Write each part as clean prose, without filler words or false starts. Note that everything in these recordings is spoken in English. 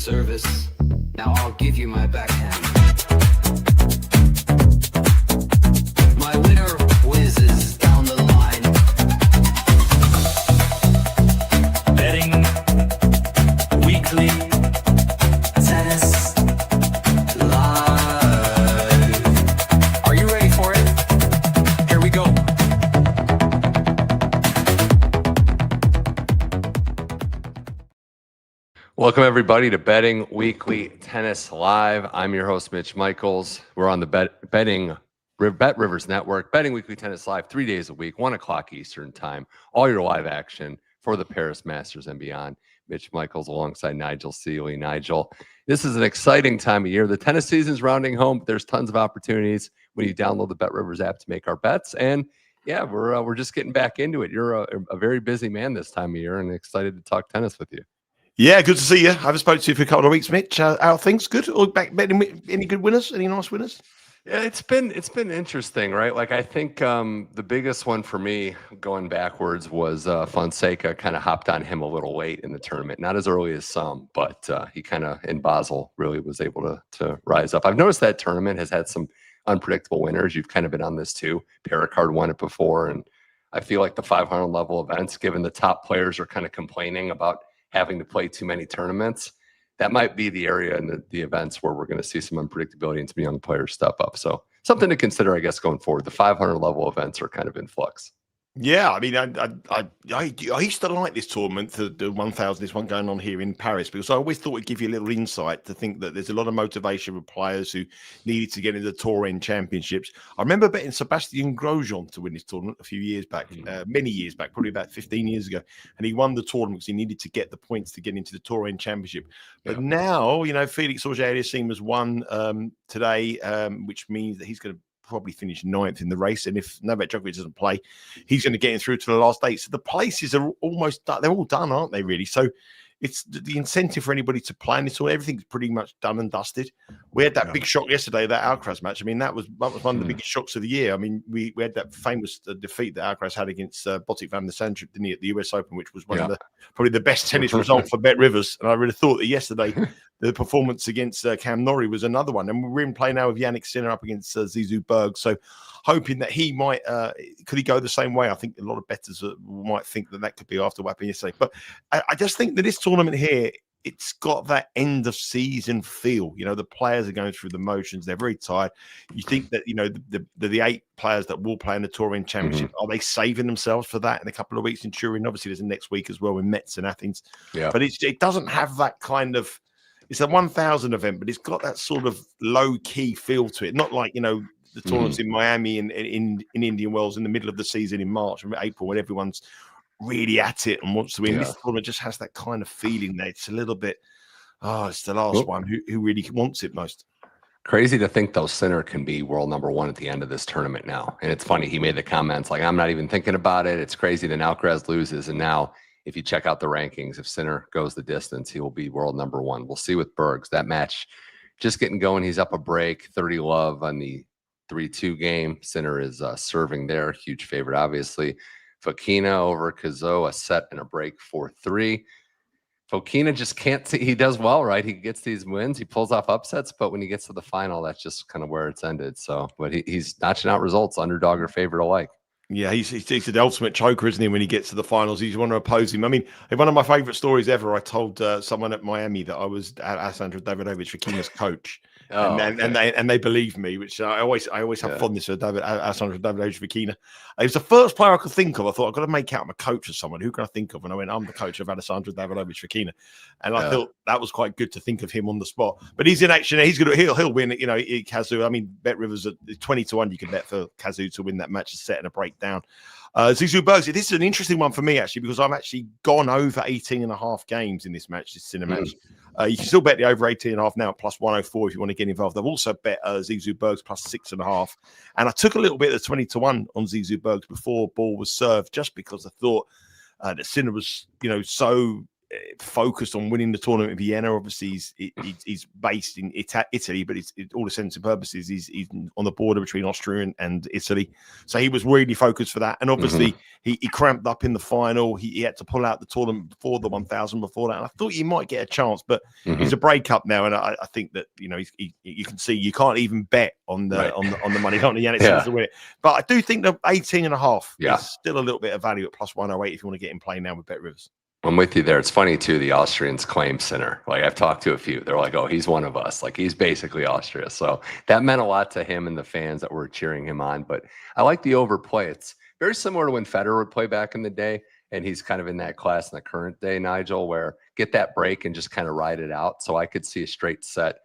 service. Now I'll give you my backhand. My winner whizzes down the line. Betting weekly tennis live. Are you ready for it? Here we go. Welcome, everybody, to Betting Weekly Tennis Live. I'm your host, Mitch Michals. We're on the Bet Rivers Network, Betting Weekly Tennis Live, 3 days a week, 1 o'clock Eastern Time. All your live action for the Paris Masters and beyond. Mitch Michals alongside Nigel Seeley. Nigel, this is an exciting time of year. The tennis season's rounding home. There's tons of opportunities when you download the Bet Rivers app to make our bets. And yeah, we're just getting back into it. You're a very busy man this time of year, and excited to talk tennis with you. Yeah, good to see you. I haven't spoken to you for a couple of weeks, Mitch. How are things? Good? Or back betting? Any good winners? Any nice winners? Yeah, it's been interesting, right? Like, I think the biggest one for me going backwards was Fonseca. Kind of hopped on him a little late in the tournament, not as early as some, but he kind of in Basel really was able to rise up. I've noticed that tournament has had some unpredictable winners. You've kind of been on this too. Pericard won it before, and I feel like the 500 level events, given the top players are kind of complaining about having to play too many tournaments, that might be the area in the events where we're going to see some unpredictability and some young players step up. So something to consider, I guess, going forward. The 500 level events are kind of in flux. Yeah, I mean, I used to like this tournament, the 1000, this one going on here in Paris, because I always thought it'd give you a little insight to think that there's a lot of motivation for players who needed to get into the Tour End Championships. I remember betting Sebastian Grosjean to win this tournament a few years back, many years back, probably about 15 years ago. And he won the tournament because he needed to get the points to get into the Tour End Championship. But now, you know, Felix Auger-Aliassime has won today, which means that he's going to probably finish 9th in the race, and if Novak Djokovic doesn't play, he's going to get him through to the last 8. So the places are almost done. They're all done, aren't they, really? So it's the incentive for anybody to play, and it's all, everything's pretty much done and dusted. We had that big shock yesterday, that Alcaraz match. I mean, that was one of the biggest shocks of the year. I mean, we had that famous defeat that Alcaraz had against Botic van der Sandschulp, didn't he, at the US Open, which was one of the probably the best tennis result for Bet Rivers. And I really thought that yesterday the performance against Cam Norrie was another one. And we're in play now with Jannik Sinner up against Zizou Berg. So hoping that he might, could he go the same way? I think a lot of bettors might think that could be after what happened yesterday. But I just think that this tournament here, it's got that end of season feel. You know, the players are going through the motions. They're very tired. You think that, you know, the 8 players that will play in the Tour End Championship, are they saving themselves for that in a couple of weeks in Turin? Obviously, there's a next week as well in Metz and Athens. Yeah. But it doesn't have that kind of, it's a 1000 event, but it's got that sort of low key feel to it. Not like, you know, the tournaments in Miami and in Indian Wells in the middle of the season in March and April, when everyone's really at it and wants to win. Yeah. This tournament just has that kind of feeling that it's a little bit, it's the last one who really wants it most. Crazy to think, though, Sinner can be world number 1 at the end of this tournament now. And it's funny, he made the comments like, I'm not even thinking about it. It's crazy that Alcaraz loses. And now, if you check out the rankings, if Sinner goes the distance, he will be world number 1. We'll see with Bergs. That match just getting going. He's up a break, 30 love on the 3-2 game. Sinner is serving there. Huge favorite, obviously. Fokina over Kazo, a set and a break 4-3. Fokina just can't see. He does well, right? He gets these wins. He pulls off upsets, but when he gets to the final, that's just kind of where it's ended. So, but he's notching out results, underdog or favorite alike. Yeah, he's the ultimate choker, isn't he, when he gets to the finals? He's want to oppose him. I mean, one of my favorite stories ever, I told someone at Miami that I was Alexander Davidovich Fokina's coach. And they believed me, which I always have fondness for Alexander Davidovich Fokina. It was the first player I could think of. I thought, I've got to make out I'm a coach of someone. Who can I think of? And I went, I'm the coach of Alexander Davidovich Fokina. And I thought that was quite good to think of him on the spot. But he's in action. He'll win. You know, Kazu. I mean, Bet Rivers at 20-1. You can bet for Kazu to win that match, a set and a breakdown. Zizou Bergs, this is an interesting one for me, actually, because I've actually gone over 18.5 games in this match, this Sinner match. You can still bet the over 18.5 now, plus 104 if you want to get involved. I've also bet Zizou Bergs plus 6.5. And I took a little bit of 20-1 on Zizou Bergs before ball was served, just because I thought that Sinner was, you know, so focused on winning the tournament in Vienna. Obviously, he's based in Italy, but it's all intents and purposes, he's on the border between Austria and Italy. So he was really focused for that. And obviously, he cramped up in the final. He had to pull out the tournament before the 1,000 before that. And I thought he might get a chance, but he's a breakup now. And I think that, you know, you can see you can't even bet on the on the money on the Yannick to win it. But I do think that 18.5 is still a little bit of value at plus 108 if you want to get in play now with Bet Rivers. I'm with you there. It's funny too. The Austrians claim Sinner. Like I've talked to a few. They're like, "Oh, he's one of us." Like he's basically Austria. So that meant a lot to him and the fans that were cheering him on. But I like the overplay. It's very similar to when Federer would play back in the day, and he's kind of in that class in the current day, Nigel, where get that break and just kind of ride it out. So I could see a straight set,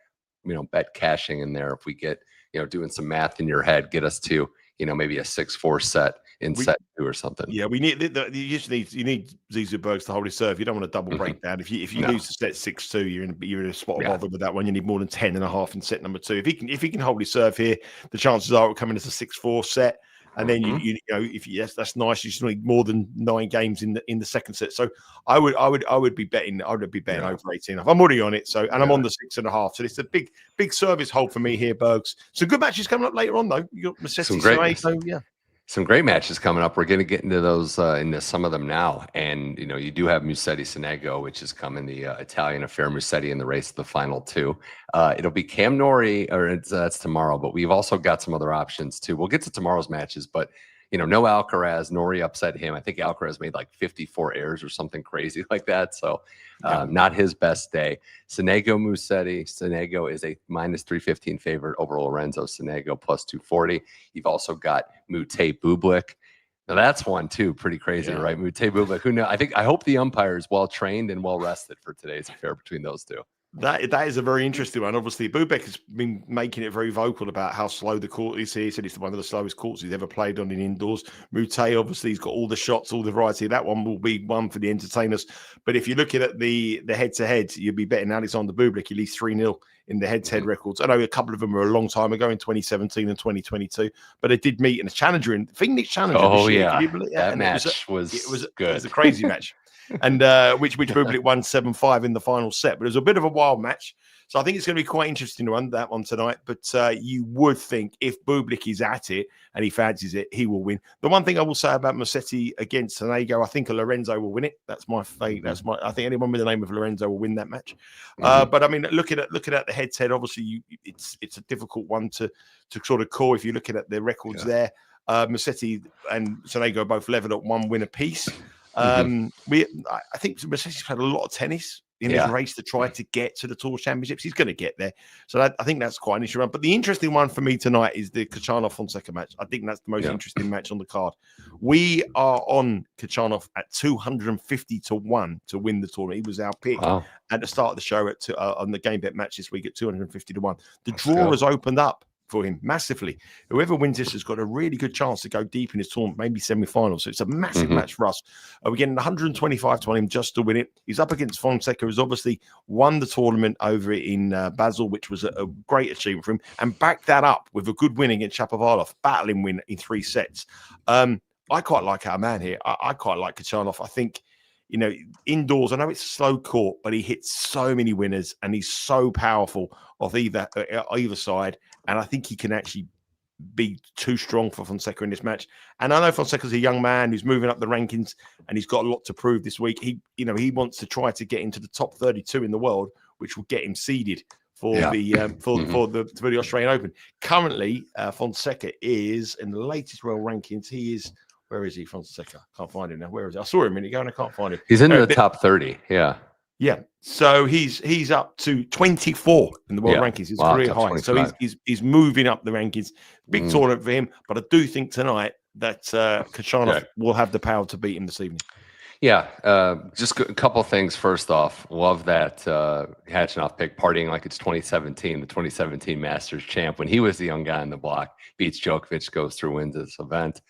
you know, bet cashing in there if we get, you know, doing some math in your head, get us to, you know, maybe a 6-4 set in set 2 or something. Yeah, we need you need Zizou to hold his serve. You don't want a double breakdown. If you lose the set 6-2, you're in a spot of bother with that one. You need more than 10.5 in set number 2. If he can hold his serve here, the chances are it will come in as a 6-4 set. And then you know that's nice. You just need more than 9 games in the second set. So I would be betting. I would be betting over 18. I'm already on it. So and I'm on the 6.5. So it's a big service hold for me here, Bergs. Some good matches coming up later on though. You got Musetti, Sonego, some great matches coming up. We're going to get into those, into some of them now. And, you know, you do have Musetti Sonego, which is coming, the Italian affair, Musetti in the race of the final 2. It'll be Cam Norrie, or that's tomorrow, but we've also got some other options too. We'll get to tomorrow's matches, but, you know, no Alcaraz. Norrie upset him. I think Alcaraz made like 54 errors or something crazy like that. So not his best day. Sonego, Musetti. Sonego is a -315 favorite over Lorenzo. Sonego +240. You've also got Moutet, Bublik. Now that's one too, pretty crazy, right? Moutet, Bublik. Who knows? I hope the umpire is well trained and well rested for today's affair between those two. That is a very interesting one. Obviously, Bublik has been making it very vocal about how slow the court is here. He said it's one of the slowest courts he's ever played on in indoors. Moutet, obviously, he's got all the shots, all the variety. That one will be one for the entertainers. But if you're looking at the head-to-head, you'll be betting Alexander Bublik at least 3-0 in the head-to-head records. I know a couple of them were a long time ago in 2017 and 2022, but they did meet in a challenger, in Phoenix Challenger. Oh, yeah. That match was good. It was a crazy match. And which Bublik won 7-5 in the final set. But it was a bit of a wild match. So I think it's going to be quite interesting to run that one tonight. But you would think if Bublik is at it and he fancies it, he will win. The one thing I will say about Musetti against Sonego, I think Lorenzo will win it. That's my fate. I think anyone with the name of Lorenzo will win that match. But I mean, looking at the head-to-head, obviously it's a difficult one to sort of call if you're looking at the records there. Musetti and Sonego are both leveled at 1 win apiece. I think Musetti's played a lot of tennis in his race to try to get to the Tour Championships. He's going to get there. So I think that's quite an interesting one. But the interesting one for me tonight is the Khachanov Fonseca match. I think that's the most interesting match on the card. We are on Khachanov at 250-1 to win the tournament. He was our pick at the start of the show on the game bet match this week at 250-1. The draw has opened up for him massively. Whoever wins this has got a really good chance to go deep in his tournament, maybe semi-finals. So it's a massive match for us. We're getting 125 to him just to win it. He's up against Fonseca, who's obviously won the tournament over in Basel, which was a great achievement for him, and backed that up with a good win against Shapovalov, battling win in 3 sets. I quite like our man here. I quite like Khachanov. I think, you know, indoors, I know it's a slow court, but he hits so many winners and he's so powerful off either side. And I think he can actually be too strong for Fonseca in this match. And I know Fonseca's a young man who's moving up the rankings and he's got a lot to prove this week. He wants to try to get into the top 32 in the world, which will get him seeded for the Australian Open. Currently, Fonseca is in the latest world rankings. He is. Where is he, Fonseca? Can't find him now. Where is he? I saw him a minute ago and I can't find him. He's in the top 30. Yeah. So he's up to 24 in the world rankings. His career high. 25. So he's moving up the rankings. Big tournament for him. But I do think tonight that Khachanov will have the power to beat him this evening. Yeah, just a couple of things. First off, love that Khachanov pick, partying like it's 2017, the 2017 Masters champ. When he was the young guy on the block, beats Djokovic, goes through, wins this event.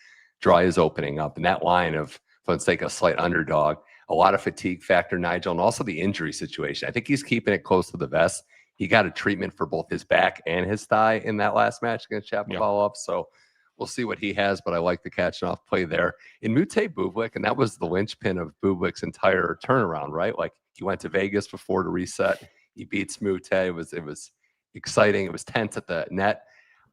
Draw is opening up, and that line of Fonseca, slight underdog, a lot of fatigue factor, Nigel, and also the injury situation. I think he's keeping it close to the vest. He got a treatment for both his back and his thigh in that last match against Shapovalov. So we'll see what he has, but I like the Khachanov play there. In Moutet Bublik, and that was the linchpin of Bublik's entire turnaround, right? Like he went to Vegas before to reset. He beats Moutet. It was exciting. It was tense at the net.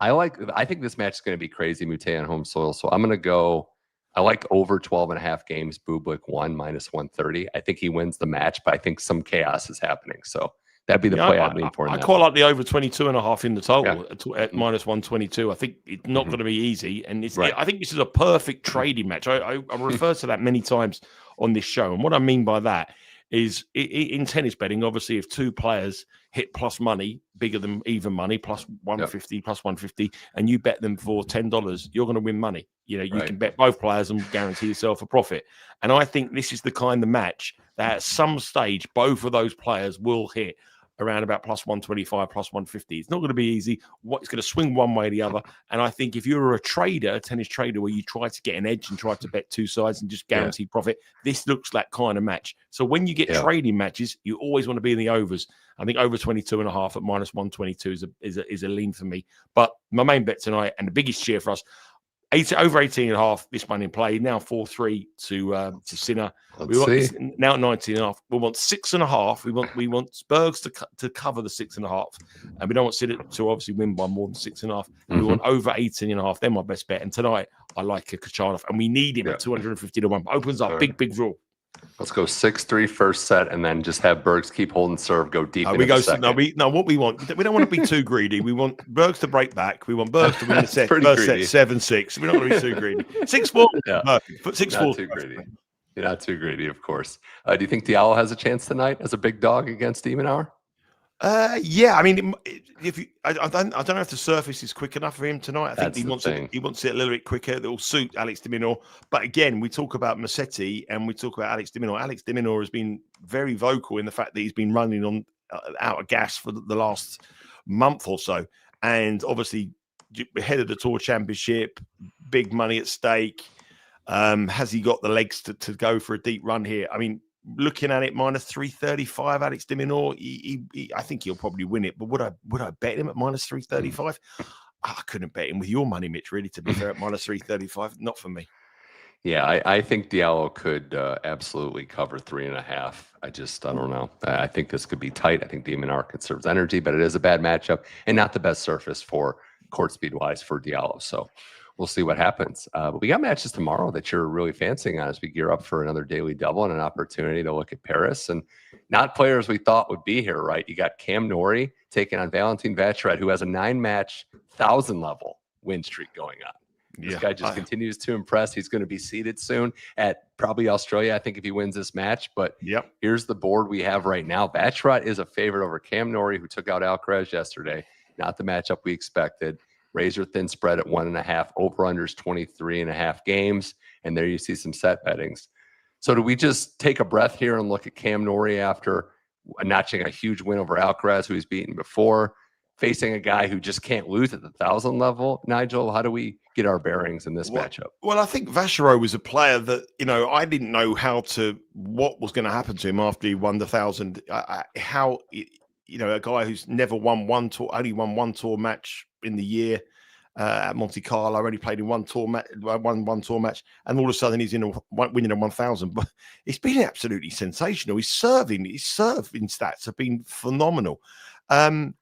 I think this match is going to be crazy, Moutet on home soil. So I'm going to go. I like over 12.5 games. Bublik won -130. I think he wins the match, but I think some chaos is happening. So that'd be the play I'd lean for. I quite like the over 22.5 in the total at Mm-hmm. -122. I think it's not going to be easy, and Right. I think this is a perfect trading match. I refer to that many times on this show, and what I mean by that is in tennis betting, obviously, if two players hit plus money, bigger than even money, plus 150, plus 150, and you bet them for $10, you're going to win money. You know, you can bet both players and guarantee yourself a profit. And I think this is the kind of match that at some stage, both of those players will hit around about plus 125, plus 150. It's not going to be easy. It's going to swing one way or the other. And I think if you're a trader, a tennis trader, where you try to get an edge and try to bet two sides and just guarantee profit, this looks like kind of match. So when you get trading matches, you always want to be in the overs. I think over 22.5 at -122 is a lean for me. But my main bet tonight and the biggest cheer for us, over 18.5, this one in play, now 4-3 to Sinner. We want now 19.5. We want 6.5. We want Bergs to cover the 6.5, and we don't want Sinner to obviously win by more than 6.5. We want over 18.5. They're my best bet. And tonight I like a Khachanov, and we need him at 250 to 1. Opens up big draw. Let's go 6-3 first set, and then just have Bergs keep holding serve, go deep. We go second. What we want, we don't want to be too greedy. We want Bergs to break back. We want Bergs to win the set. First set 7-6. We're not going to be too greedy. 6-4. Yeah, but 6-4. Too greedy. You're not too greedy, of course. Do you think Diallo has a chance tonight as a big dog against Minaur? Yeah, I mean, I don't know if the surface is quick enough for him tonight. I think he wants it a little bit quicker. That will suit Alex de Minaur. But again, we talk about Musetti and we talk about Alex de Minaur. Alex de Minaur has been very vocal in the fact that he's been running on out of gas for the last month or so, and obviously ahead of the Tour Championship, big money at stake. Has he got the legs to go for a deep run here? I mean, looking at it, -335, Alex de Minaur, I think he'll probably win it. But would I bet him at -335? I couldn't bet him with your money, Mitch, really, to be fair, at -335. Not for me. Yeah, I think Diallo could absolutely cover 3.5. I don't know. I think this could be tight. I think de Minaur conserves energy, but it is a bad matchup and not the best surface for court speed-wise for Diallo. So we'll see what happens. But we got matches tomorrow that you're really fancying on as we gear up for another daily double and an opportunity to look at Paris. And not players we thought would be here, right? You got Cam Norrie taking on Valentin Vacherot, who has a 9-match 1,000-level win streak going on. This guy just continues to impress. He's going to be seated soon at probably Australia, I think, if he wins this match. But here's the board we have right now. Vacherot is a favorite over Cam Norrie, who took out Alcaraz yesterday. Not the matchup we expected. Razor thin spread at 1.5, over-unders 23.5 games, and there you see some set bettings. So do we just take a breath here and look at Cam Norrie after notching a huge win over Alcaraz, who he's beaten before, facing a guy who just can't lose at the 1,000 level? Nigel, how do we get our bearings in this matchup? Well, I think Vacherot was a player that, I didn't know what was going to happen to him after he won the 1,000. A guy who's never won one tour, only won one tour match in the year at Monte Carlo, only played in one tour match, one tour match, and all of a sudden he's winning a 1,000. But it's been absolutely sensational. His serving stats have been phenomenal. And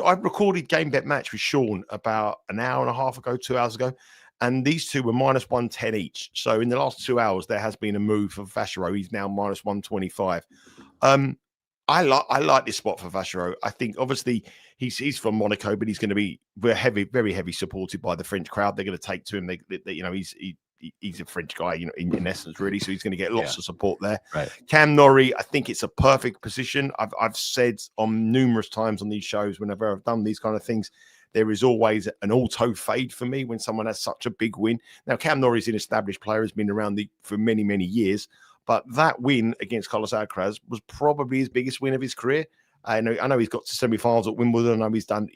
I recorded Game Bet Match with Sean about an hour and a half ago, 2 hours ago, and these two were -110 each. So in the last 2 hours, there has been a move for Vacherot. He's now -125. I like this spot for Vacherot. I think obviously he's from Monaco, but he's going to be very heavy supported by the French crowd. They're going to take to him. He's a French guy, in essence, really. So he's going to get lots of support there. Right. Cam Norrie, I think it's a perfect position. I've said on numerous times on these shows, whenever I've done these kind of things, there is always an auto fade for me when someone has such a big win. Now, Cam Norrie's an established player, has been around for many, many years. But that win against Carlos Alcaraz was probably his biggest win of his career. I know he's got to semi-finals at Wimbledon. I know he's done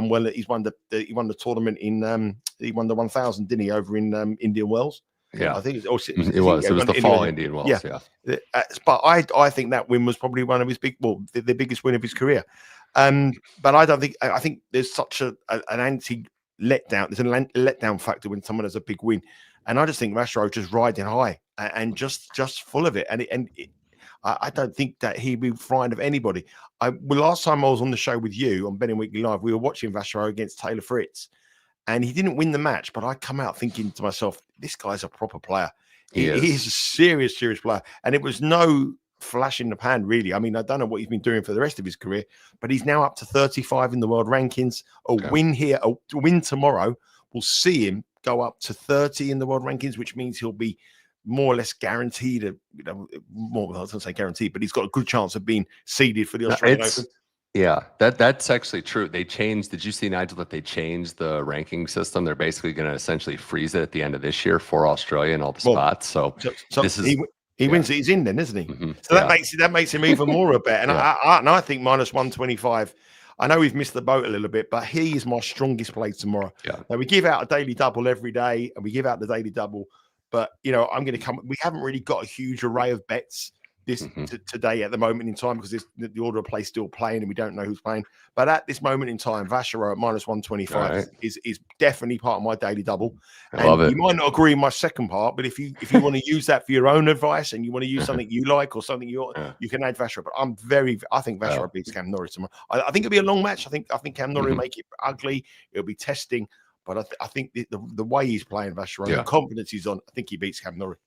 well. He won the tournament he won the 1,000, didn't he, over in Indian Wells? Yeah, I think it was the fall Indian Wells. Yeah. But I think that win was probably one of his the biggest win of his career. But I think there's such an letdown. There's a letdown factor when someone has a big win, and I just think Vacherot just riding high and just full of it. I don't think that he'd be frightened of anybody. Last time I was on the show with you on Betting Weekly Live, we were watching Vacherot against Taylor Fritz, and he didn't win the match. But I come out thinking to myself, this guy's a proper player. He's a serious player, and it was no flash in the pan, really. I mean, I don't know what he's been doing for the rest of his career, but he's now up to 35 in the world rankings. A win tomorrow will see him go up to 30 in the world rankings, which means he'll be more or less guaranteed. I was going to say guaranteed, but he's got a good chance of being seeded for the Australian Open. Yeah, that's actually true. They changed. Did you see, Nigel, that they changed the ranking system? They're basically going to essentially freeze it at the end of this year for Australia and all the spots. So this is. He wins it, he's in then, isn't he? Mm-hmm. So that makes him even more a bet. And I think -125. I know we've missed the boat a little bit, but he is my strongest play tomorrow. Yeah. Now we give out a daily double every day, and we give out the daily double. But I'm going to come. We haven't really got a huge array of bets today at the moment in time because the order of play still playing and we don't know who's playing. But at this moment in time, Vacherot at -125 is definitely part of my daily double. I love it. You might not agree with my second part, but if you want to use that for your own advice and you want to use something you like or something you can add Vacherot. But I think Vacherot beats Cam Norrie tomorrow. I think it'll be a long match. I think Cam Norrie will make it ugly. It'll be testing. But I think the way he's playing Vacherot, the confidence he's on, I think he beats Cam Norrie.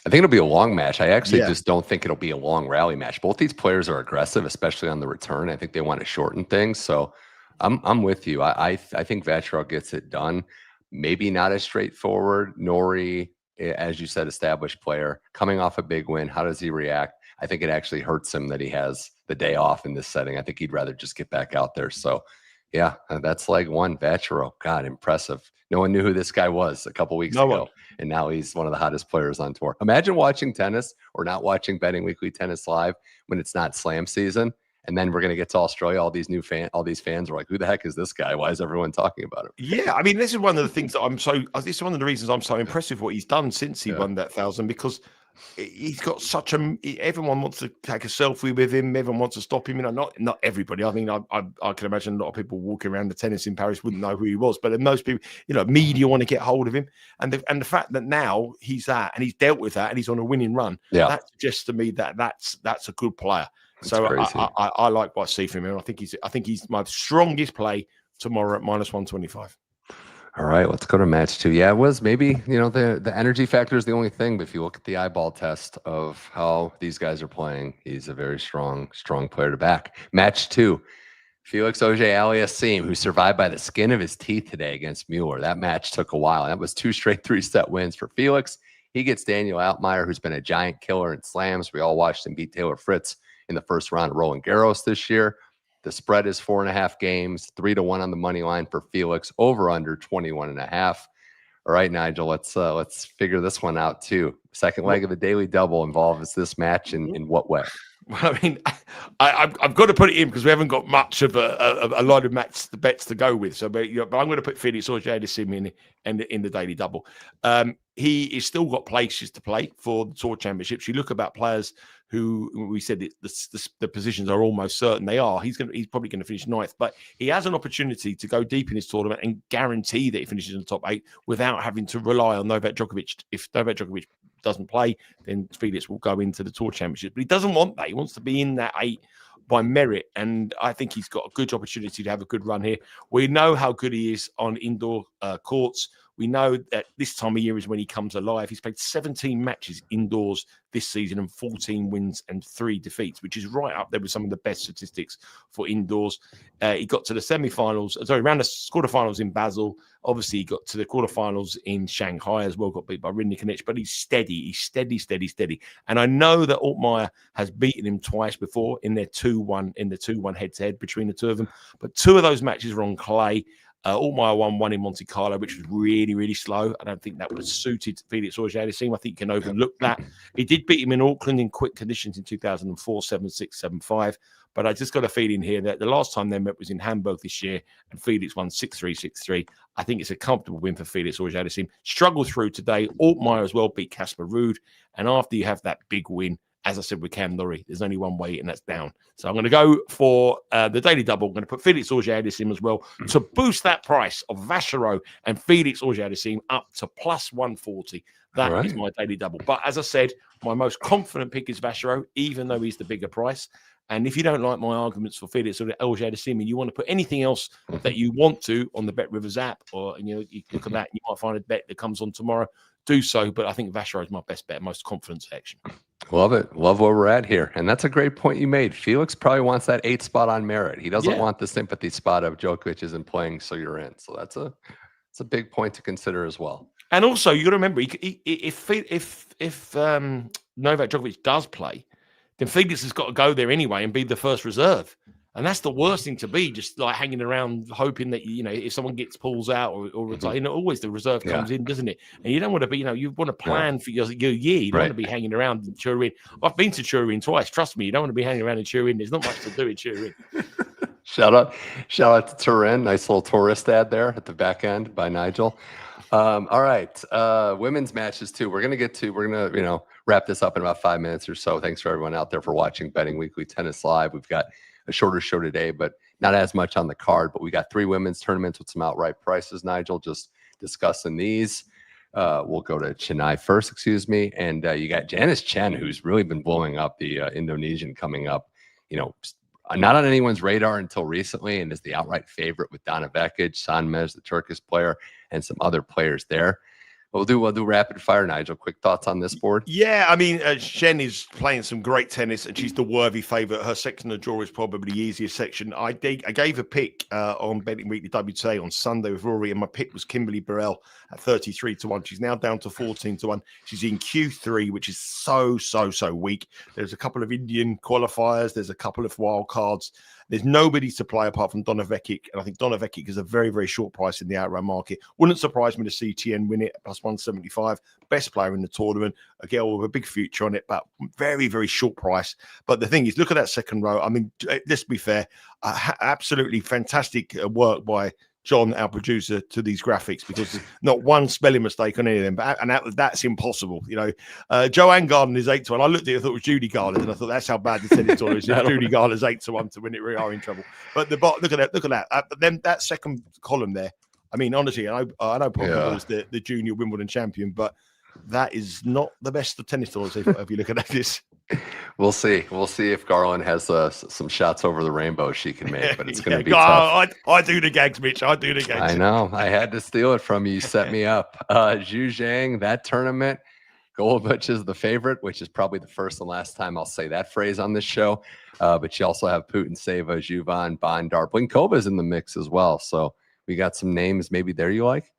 I think it'll be a long match. I actually just don't think it'll be a long rally match. Both these players are aggressive, especially on the return. I think they want to shorten things. So I'm with you. I think Vacherot gets it done. Maybe not as straightforward. Norrie, as you said, established player, coming off a big win. How does he react? I think it actually hurts him that he has the day off in this setting. I think he'd rather just get back out there. So yeah, that's like one. Vacherot. God, impressive. No one knew who this guy was a couple weeks ago. And now he's one of the hottest players on tour. Imagine watching tennis or not watching Betting Weekly Tennis Live when it's not slam season. And then we're going to get to Australia. All these fans are like, who the heck is this guy? Why is everyone talking about him? Yeah. I mean, this is one of the things that this is one of the reasons I'm so impressed with what he's done since he won that 1,000, because he's got such everyone wants to take a selfie with him. Everyone wants to stop him. Not everybody. I mean, I can imagine a lot of people walking around the tennis in Paris wouldn't know who he was, but most people, media want to get hold of him. And the fact that now he's he's dealt with that and he's on a winning run. Yeah. That suggests to me that that's a good player. So I like what I see from him. I think he's my strongest play tomorrow at -125. All right, let's go to match 2. Yeah, it was maybe, the energy factor is the only thing. But if you look at the eyeball test of how these guys are playing, he's a very strong player to back. Match 2, Felix Auger-Aliassime, who survived by the skin of his teeth today against Mueller. That match took a while. That was 2 straight 3-set wins for Felix. He gets Daniel Altmaier, who's been a giant killer in slams. We all watched him beat Taylor Fritz in the first round of Roland Garros this year. The spread is 4.5 games, 3-1 on the money line for Felix, over under 21.5. All right, Nigel, let's figure this one out too. Second leg of the daily double involves this match in what way? Well, I mean, I've got to put it in because we haven't got much of a lot of bets to go with. So, but I'm going to put Felix Auger-Aliassime in the daily double. He is still got places to play for the Tour Championships. You look about players who we said the positions are almost certain they are. He's probably going to finish 9th, but he has an opportunity to go deep in his tournament and guarantee that he finishes in the top 8 without having to rely on Novak Djokovic. If Novak Djokovic doesn't play, then Felix will go into the Tour Championship. But he doesn't want that. He wants to be in that 8 by merit, and I think he's got a good opportunity to have a good run here. We know how good he is on indoor courts. We know that this time of year is when he comes alive. He's played 17 matches indoors this season and 14 wins and 3 defeats, which is right up there with some of the best statistics for indoors. He got to the around the quarterfinals in Basel. Obviously, he got to the quarterfinals in Shanghai as well, got beat by Rinnikinic, but he's steady. He's steady. And I know that Altmaier has beaten him twice before in their 2-1 head-to-head between the two of them. But 2 of those matches were on clay. Altmaier won 1 in Monte Carlo, which was really, really slow. I don't think that would have suited Felix Auger-Aliassime. I think you can overlook that. He did beat him in Auckland in quick conditions in 2004, 7-6, 7-5. But I just got a feeling here that the last time they met was in Hamburg this year, and Felix won 6-3, 6-3. I think it's a comfortable win for Felix Auger-Aliassime. Struggled through today. Altmaier as well beat Casper Ruud. And after you have that big win as I said with Cam Norrie, there's only one way, and that's down. So I'm going to go for the daily double. I'm going to put Felix Auger-Aliassime as well to boost that price of Vacherot and Felix Auger-Aliassime up to plus 140. That is my daily double. But as I said, my most confident pick is Vacherot, even though he's the bigger price. And if you don't like my arguments for Felix Auger-Aliassime and you want to put anything else that you want to on the Bet Rivers app, or you look at that, and you might find a bet that comes on tomorrow, do so. But I think Vacherot is my best bet, most confident selection. Love it. Love where we're at here. And that's a great point you made. Felix probably wants that 8th spot on merit. He doesn't want the sympathy spot of Djokovic isn't playing, so you're in. So that's a big point to consider as well. And also, you got to remember, if Novak Djokovic does play, then Felix has got to go there anyway and be the first reserve. And that's the worst thing to be, just like hanging around hoping that, if someone pulls out or retire, always the reserve comes in, doesn't it? And you don't want to be, you want to plan for your year. You don't want to be hanging around in Turin. I've been to Turin twice. Trust me, you don't want to be hanging around in Turin. There's not much to do in Turin. Shout out to Turin. Nice little tourist ad there at the back end by Nigel. All right. Women's matches too. We're going to wrap this up in about 5 minutes or so. Thanks for everyone out there for watching Betting Weekly Tennis Live. We've got a shorter show today, but not as much on the card, but we got 3 women's tournaments with some outright prices, Nigel, just discussing these. We'll go to Chennai first, and you got Janice Chen, who's really been blowing up, the Indonesian coming up, not on anyone's radar until recently, and is the outright favorite with Donna Vekic, Sanmez, the Turkish player, and some other players there. We'll do rapid fire, Nigel. Quick thoughts on this board? Yeah, I mean, Shen is playing some great tennis, and she's the worthy favourite. Her section of draw is probably the easiest section. I gave a pick on Betting Weekly WTA on Sunday with Rory, and my pick was Kimberly Burrell at 33-1. She's now down to 14-1. She's in Q3, which is so weak. There's a couple of Indian qualifiers. There's a couple of wild cards. There's nobody to play apart from Donna Vekic, and I think Donna Vekic is a very, very short price in the outright market. Wouldn't surprise me to see Tien win it at plus 175. Best player in the tournament, a girl with a big future on it, but very, very short price. But the thing is, look at that second row. I mean, let's be fair, absolutely fantastic work by John, our producer, to these graphics, because there's not one spelling mistake on any of them. But that's impossible. Joanne Garden is 8-1. I looked at it, I thought it was Judy Garland, and I thought that's how bad the tennis tournament is. Judy Garland's 8-1 to win it. We are in trouble. But look at that. Then that second column there. I mean, honestly, I know Pogba was the junior Wimbledon champion, but that is not the best of tennis tournaments if you look at this. We'll see. We'll see if Garland has some shots over the rainbow she can make, but it's going to be tough. I do the gags, Mitch. I do the gags. I know. I had to steal it from you. You set me up. Jiujiang, that tournament, Golubic is the favorite, which is probably the first and last time I'll say that phrase on this show. But you also have Putin-Seva, Juvan, Bondar. Blinkova's in the mix as well. So we got some names maybe there you like?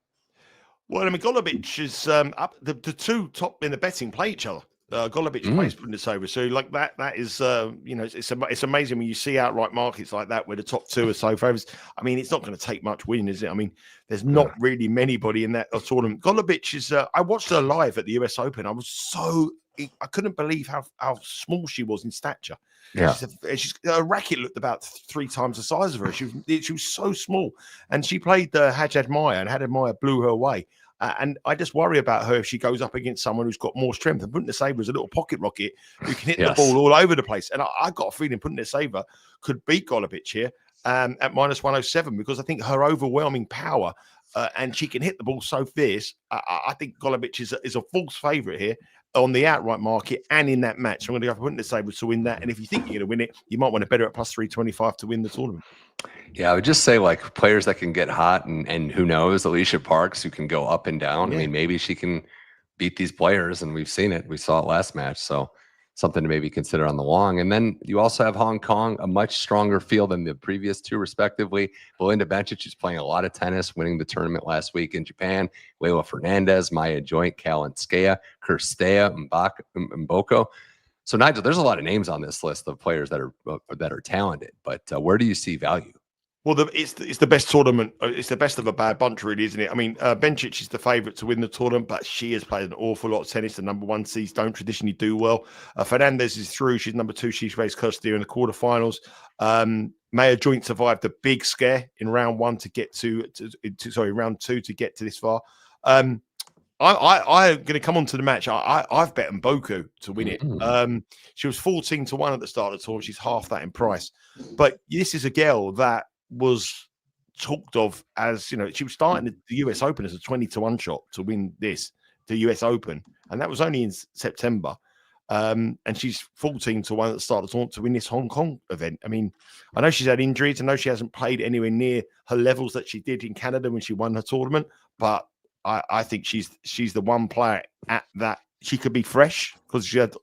Well, I mean, Golubic is up. The two top in the betting play each other. Golubic plays Putin-Seva, so like that is it's amazing when you see outright markets like that where the top two are so favorites. I mean, it's not going to take much win, is it? I mean, there's not really many in that tournament. Golubic is. I watched her live at the US Open. I couldn't believe how small she was in stature. Yeah, her racket looked about 3 times the size of her. She was so small, and she played Hadjad-Maia, and Hadjad-Maia blew her away. And I just worry about her if she goes up against someone who's got more strength. And Putin-Seva is a little pocket rocket who can hit the ball all over the place. And I got a feeling Putin-Seva could beat Golubic here at minus 107, because I think her overwhelming power and she can hit the ball so fierce. I think Golubic is a false favourite here on the outright market and in that match. So I'm going to go for Putin-Seva to win that. And if you think you're going to win it, you might want to bet her at plus 325 to win the tournament. Yeah, I would just say like players that can get hot and who knows, Alicia Parks, who can go up and down. I mean, maybe she can beat these players, and we've seen it. We saw it last match. So something to maybe consider on the long. And then you also have Hong Kong, a much stronger field than the previous two, respectively. Belinda Bencic is playing a lot of tennis, winning the tournament last week in Japan. Leila Fernandez, Maya Joint, Kalinskaya, Kirstea, Mboko. So, Nigel, there's a lot of names on this list of players that are talented, but where do you see value? Well, it's the best tournament. It's the best of a bad bunch, really, isn't it? I mean, Bencic is the favourite to win the tournament, but she has played an awful lot of tennis. The number 1 seeds don't traditionally do well. Fernandez is through. She's number 2. She's faced Kirstea in the quarterfinals. Maya Joint survived the big scare in round 1 to get round 2 to get to this far. I'm going to come on to the match. I've bet on Boku to win it. Mm. She was 14-1 at the start of the tour. She's half that in price. But this is a girl that was talked of as, she was starting the US Open as a 20-1 shot to win the US Open. And that was only in September. And she's 14-1 at the start of the tournament to win this Hong Kong event. I mean, I know she's had injuries. I know she hasn't played anywhere near her levels that she did in Canada when she won her tournament. But I think she's the one player at that. She could be fresh because she had,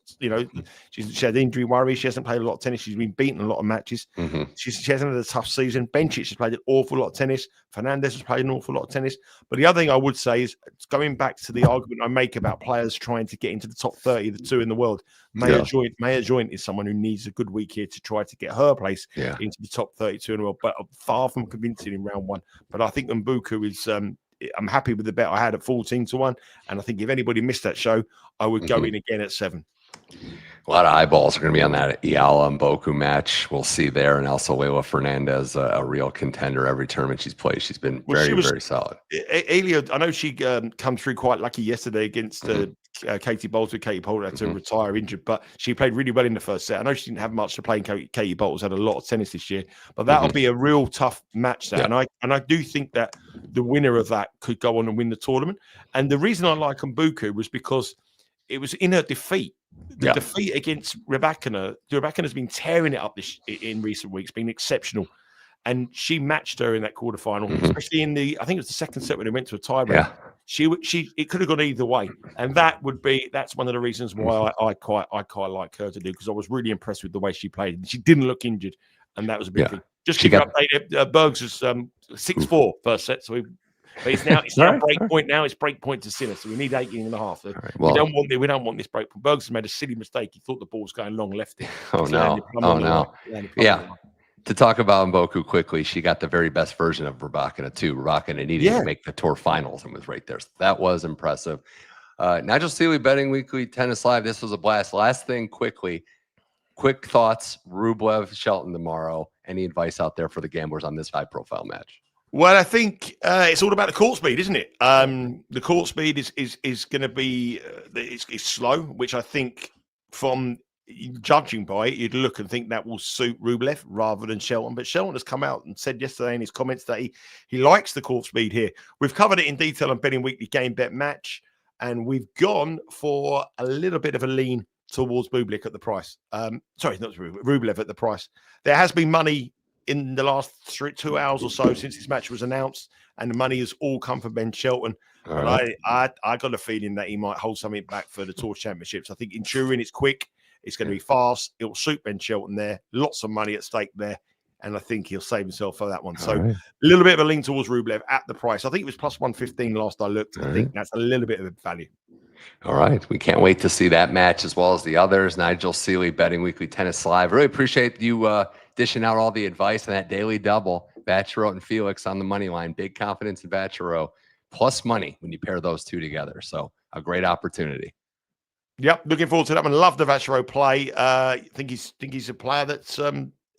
she had injury worries. She hasn't played a lot of tennis. She's been beaten a lot of matches. She hasn't had a tough season. Bencic has played an awful lot of tennis. Fernandez has played an awful lot of tennis. But the other thing I would say is, going back to the argument I make about players trying to get into the top 30, the two in the world, Maya Joint is someone who needs a good week here to try to get her place into the top 32 in the world. But far from convincing in round one. But I think Mbuku is... I'm happy with the bet I had at 14-1, and I think if anybody missed that show, I would go in again at 7. A lot of eyeballs are going to be on that Ayala and Boku match. We'll see there, and also Leila Fernandez, a real contender every tournament she's played. She's been very solid. Alia, I know she come through quite lucky yesterday against Katie Bowles, with Katie Bowles had to retire injured, but she played really well in the first set. I know she didn't have much to play, and Katie Bowles had a lot of tennis this year, but that'll be a real tough match there. And I do think that the winner of that could go on and win the tournament. And the reason I like Mbuku was because it was in her defeat. The defeat against Rybakina. Rybakina's been tearing it up in recent weeks, been exceptional. And she matched her in that quarterfinal, especially in I think it was the second set when it went to a tiebreak. It could have gone either way. And that's one of the reasons why I quite like her to do, because I was really impressed with the way she played. She didn't look injured, and that was a big thing. Just keep updated. Bergs was 6-4 first set, so but it's now break point now. It's break point to Sinner, so we need 18.5. So we don't want this break point. Bergs has made a silly mistake. He thought the ball was going long, left it. Oh no. To talk about Mboku quickly, she got the very best version of Rybakina too. Rybakina needed to make the tour finals and was right there. So that was impressive. Nigel Seeley, Betting Weekly, Tennis Live. This was a blast. Last thing, quick thoughts. Rublev, Shelton tomorrow. Any advice out there for the gamblers on this high-profile match? Well, I think it's all about the court speed, isn't it? The court speed is going to be it's slow, which I think, from judging by it, you'd look and think that will suit Rublev rather than Shelton. But Shelton has come out and said yesterday in his comments that he likes the court speed here. We've covered it in detail on Betting Weekly Game Bet Match, and we've gone for a little bit of a lean towards Bublik at the price. Sorry, not Rublev at the price. There has been money in the last 2 hours or so since this match was announced, and the money has all come from Ben Shelton. And I got a feeling that he might hold something back for the Tour Championships. I think in Turin, it's quick, it's going to be fast, it'll suit Ben Shelton there, lots of money at stake there, and I think he'll save himself for that one. So a little bit of a lean towards Rublev at the price. I think it was plus 115 last I looked. I think that's a little bit of a value. All right. We can't wait to see that match as well as the others. Nigel Seeley, Betting Weekly Tennis Live. Really appreciate you dishing out all the advice on that daily double. Vacherot and Felix on the money line. Big confidence in Vacherot. Plus money when you pair those two together. So a great opportunity. Yep. Looking forward to that one. Love the Vacherot play. Think he's a player that's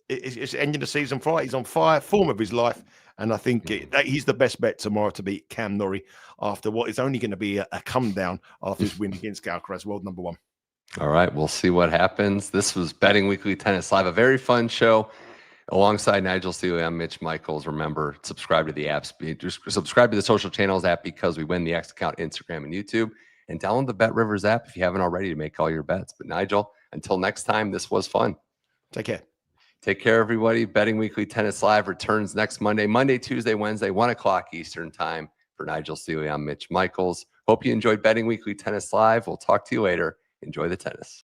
is ending the season fire. He's on fire, form of his life. And I think he's the best bet tomorrow to beat Cam Norrie after what is only going to be a come down after his win against Alcaraz, world number 1. All right. We'll see what happens. This was Betting Weekly Tennis Live, a very fun show. Alongside Nigel Seeley, I'm Mitch Michals. Remember, subscribe to the apps. Just subscribe to the social channels app, because we win the X account, Instagram, and YouTube. And download the Bet Rivers app if you haven't already to make all your bets. But Nigel, until next time, this was fun. Take care. Take care, everybody. Betting Weekly Tennis Live returns next Monday, Tuesday, Wednesday, 1 o'clock Eastern Time. For Nigel Seeley, I'm Mitch Michals. Hope you enjoyed Betting Weekly Tennis Live. We'll talk to you later. Enjoy the tennis.